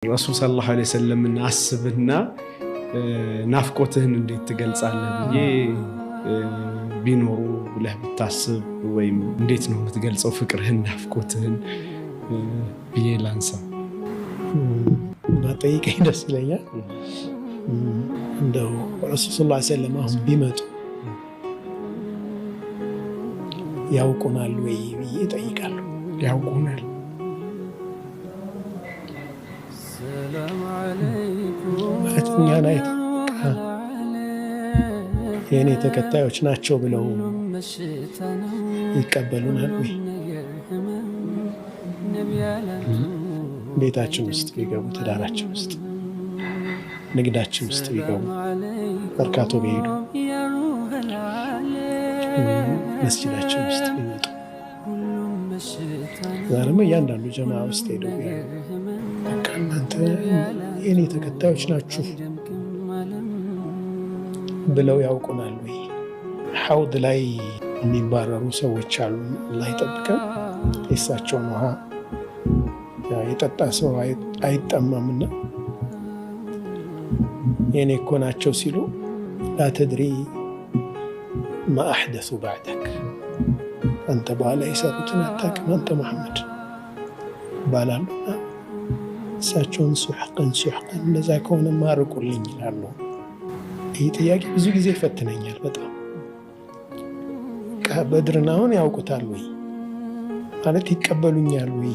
ረሱል ሰለላሁ ዐለይሂ ወሰለም አስብና ናፍቆትህን እንዴት ትገልጻለህ ብዬ ቢኖሩ ብለህ ብታስብ ወይም እንዴት ነው የምትገልጸው ፍቅርህን ናፍቆትህን ብዬ ላንሳ ማጠይቀኝ ደስ ይለኛል። እንደው ረሱል ሰለላሁ ዐለይሂ ወሰለም አሁን ቢመጡ ያውቁናል ወይ ብዬ እጠይቃለሁ። ያውቁናል። ማለት እኛን አይተው የእኔ ተከታዮች ናቸው ብለው ይቀበሉናል ወይ? ቤታችን ውስጥ ቢገቡ፣ ትዳራችን ውስጥ፣ ንግዳችን ውስጥ ቢገቡ፣ መርካቶ ቢሄዱ፣ መስጂዳችን ውስጥ ቢመጡ፣ ዛሬም እያንዳንዱ ጀማ ውስጥ ሄደው በቃ እናንተ የኔ ተከታዮች ናችሁ ብለው ያውቁናል ወይ? ሐውድ ላይ የሚባረሩ ሰዎች አሉ። አላህ ይጠብቀን። የእሳቸውን ውሃ የጠጣ ሰው አይጠማምና የኔ እኮ ናቸው ሲሉ ላተድሪ ማ አሕደሱ ባዕደክ፣ አንተ በኋላ የሰሩትን አታውቅም አንተ መሐመድ ባላሉና እሳቸውን ሱሕቀን እንደዛ ከሆነ ማርቁልኝ ይላሉ። ይህ ጥያቄ ብዙ ጊዜ ይፈትነኛል በጣም። በድርን አሁን ያውቁታል ወይ ማለት ይቀበሉኛል ወይ?